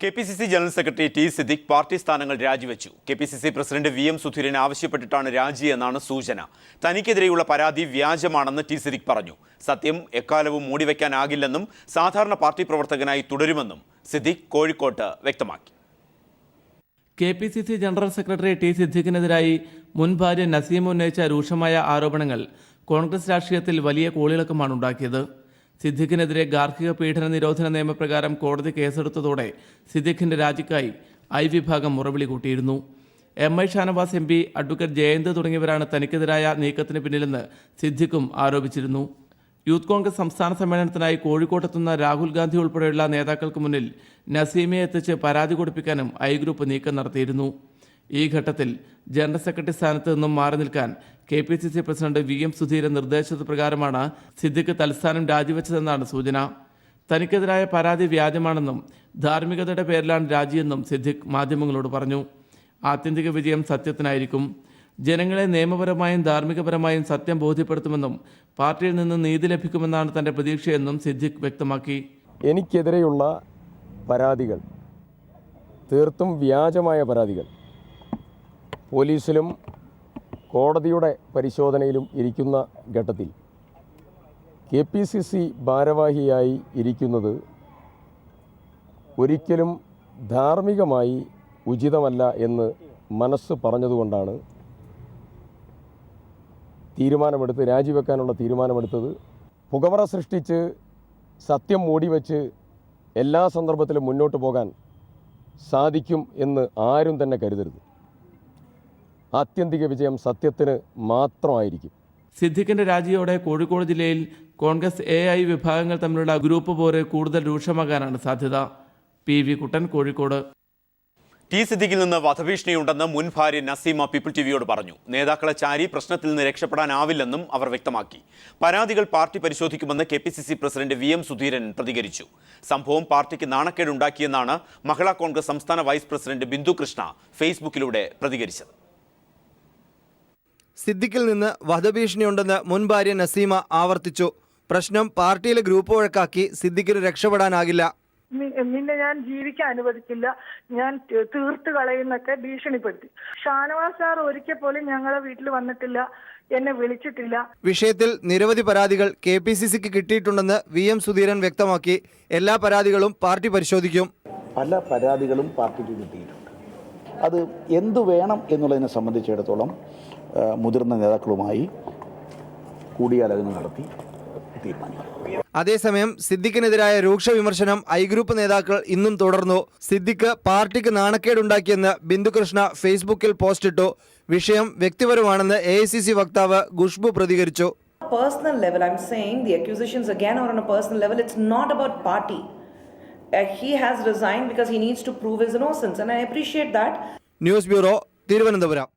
KPCC general secretary T Siddique party സ്ഥാനങ്ങൾ രാജിവെച്ചു. KPCC president VM Sudheeran ആവശ്യപ്പെട്ടിട്ടാണ് രാജിയെന്നാണ് സൂചന. തനിക്കെതിരെയുള്ള പരാതി വ്യാജമാണെന്ന് ടി സിദ്ദിഖ് പറഞ്ഞു. സത്യം എക്കാലവും മൂടിവെക്കാനാകില്ലെന്നും സാധാരണ പാർട്ടി പ്രവർത്തകനായി തുടരുമെന്നും സിദ്ദിഖ് കോഴിക്കോട്ട് വ്യക്തമാക്കി. KPCC ജനറൽ സെക്രട്ടറി ടി സിദ്ദിഖിനെതിരായി മുൻ ഭാര്യ നസീമ ഉന്നയിച്ച രൂക്ഷമായ ആരോപണങ്ങൾ കോൺഗ്രസ് രാഷ്ട്രീയത്തിൽ വലിയ കോളിളക്കമാണ് ഉണ്ടാക്കിയത്. സിദ്ദിഖിനെതിരെ ഗാർഹിക പീഡന നിരോധന നിയമപ്രകാരം കോടതി കേസെടുത്തതോടെ സിദ്ദിഖിന്റെ രാജിക്കായി വിഭാഗം മുറവിളി കൂട്ടിയിരുന്നു. MI Shanavas MP, advocate Jayant തുടങ്ങിയവരാണ് തനിക്കെതിരായ നീക്കത്തിന് പിന്നിലെന്ന് സിദ്ദിഖും ആരോപിച്ചിരുന്നു. യൂത്ത് കോൺഗ്രസ് സംസ്ഥാന സമ്മേളനത്തിനായി കോഴിക്കോട്ടെത്തുന്ന രാഹുൽ ഗാന്ധി ഉൾപ്പെടെയുള്ള നേതാക്കൾക്ക് മുന്നിൽ നസീമയെ എത്തിച്ച് പരാതി കൊടുപ്പിക്കാനും ഗ്രൂപ്പ് നീക്കം നടത്തിയിരുന്നു. ഈ ഘട്ടത്തിൽ ജനറൽ സെക്രട്ടറി സ്ഥാനത്ത് നിന്നും മാറി നിൽക്കാൻ KPCC പ്രസിഡന്റ് VM സുധീരൻ നിർദ്ദേശപ്രകാരമാണ് സിദ്ദിഖ് തൽസ്ഥാനം രാജിവെച്ചതെന്നാണ് സൂചന. തനിക്കെതിരായ പരാതി വ്യാജമാണെന്നും ധാർമ്മികതയുടെ പേരിലാണ് രാജിയെന്നും സിദ്ദിഖ് മാധ്യമങ്ങളോട് പറഞ്ഞു. ആത്യന്തിക വിജയം സത്യത്തിനായിരിക്കും. ജനങ്ങളെ നിയമപരമായും ധാർമ്മികപരമായും സത്യം ബോധ്യപ്പെടുത്തുമെന്നും പാർട്ടിയിൽ നിന്ന് നീതി ലഭിക്കുമെന്നാണ് തന്റെ പ്രതീക്ഷയെന്നും സിദ്ദിഖ് വ്യക്തമാക്കി. എനിക്കെതിരെയുള്ള പരാതികൾ തീർത്തും വ്യാജമായ പരാതികൾ പോലീസിലും കോടതിയുടെ പരിശോധനയിലും ഇരിക്കുന്ന ഘട്ടത്തിൽ KPCC ഭാരവാഹിയായി ഇരിക്കുന്നത് ഒരിക്കലും ധാർമ്മികമായി ഉചിതമല്ല എന്ന് മനസ്സ് പറഞ്ഞതുകൊണ്ടാണ് രാജിവെക്കാനുള്ള തീരുമാനമെടുത്തത്. പുകമറ സൃഷ്ടിച്ച് സത്യം മൂടിവെച്ച് എല്ലാ സന്ദർഭത്തിലും മുന്നോട്ട് പോകാൻ സാധിക്കും എന്ന് ആരും തന്നെ കരുതരുത്. ആത്യന്തിക വിജയം സത്യത്തിന് മാത്രമായിരിക്കും. സിദ്ദിഖിന്റെ രാജിയോടെ കോഴിക്കോട് ജില്ലയിൽ കോൺഗ്രസ് AI വിഭാഗങ്ങൾ തമ്മിലുള്ള ഗ്രൂപ്പ് പോര് കൂടുതൽ രൂക്ഷമാകാനാണ് സാധ്യത. PV കുട്ടൻ, കോഴിക്കോട്. ടി സിദ്ദിഖിൽ നിന്ന് വധഭീഷണിയുണ്ടെന്ന് മുൻ ഭാര്യ നസീമ പീപ്പിൾ TVയോട് പറഞ്ഞു. നേതാക്കളെ ചാരി പ്രശ്നത്തിൽ നിന്ന് രക്ഷപ്പെടാനാവില്ലെന്നും അവർ വ്യക്തമാക്കി. പരാതികൾ പാർട്ടി പരിശോധിക്കുമെന്ന് KPCC പ്രസിഡന്റ് VM സുധീരൻ പ്രതികരിച്ചു. സംഭവം പാർട്ടിക്ക് നാണക്കേടുണ്ടാക്കിയെന്നാണ് മഹിളാ കോൺഗ്രസ് സംസ്ഥാന വൈസ് പ്രസിഡന്റ് ബിന്ദു കൃഷ്ണ ഫേസ്ബുക്കിലൂടെ പ്രതികരിച്ചത്. സിദ്ദിഖിൽ നിന്ന് വധഭീഷണിയുണ്ടെന്ന് മുൻ ഭാര്യ നസീമ ആവർത്തിച്ചു. പ്രശ്നം പാർട്ടിയിലെ ഗ്രൂപ്പ് വഴക്കാക്കി സിദ്ദിഖിന് രക്ഷപ്പെടാനാകില്ല. നിന്നെ ഞാൻ ജീവിക്കാൻ അനുവദിക്കില്ല, ഞാൻ തീർത്ത് കളയുന്നൊക്കെ ഭീഷണിപ്പെടുത്തി. ഷാനവാസ് സാർ ഒരിക്കൽ പോലും ഞങ്ങളെ വീട്ടിൽ വന്നിട്ടില്ല, എന്നെ വിളിച്ചിട്ടില്ല. വിഷയത്തിൽ നിരവധി പരാതികൾ KPCCക്ക് കിട്ടിയിട്ടുണ്ടെന്ന് VM സുധീരൻ വ്യക്തമാക്കി. എല്ലാ പരാതികളും പാർട്ടി പരിശോധിക്കും. പല പരാതികളും പാർട്ടിക്ക് കിട്ടിയിട്ടുണ്ട്. അത് എന്തു വേണം എന്നുള്ളതിനെ സംബന്ധിച്ചിടത്തോളം മുതിർന്ന നേതാക്കളുമായി കൂടിയാലോചന നടത്തി തീരുമാനിക്കും. അതേസമയം സിദ്ദിഖിനെതിരായ രൂക്ഷ വിമർശനം ഗ്രൂപ്പ് നേതാക്കൾ ഇന്നും തുടർന്നു. സിദ്ദിഖ് പാർട്ടിക്ക് നാണക്കേടുണ്ടാക്കിയെന്ന് ബിന്ദുകൃഷ്ണ ഫേസ്ബുക്കിൽ പോസ്റ്റിട്ടു. വിഷയം വ്യക്തിപരമാണെന്ന് AICC വക്താവ് ഖുഷ്ബു പ്രതികരിച്ചു. Personal level, I'm saying the accusations again are on a personal level. It's not about party. He has resigned because he needs to prove his innocence, and I appreciate that. News bureau, Thiruvananthapuram.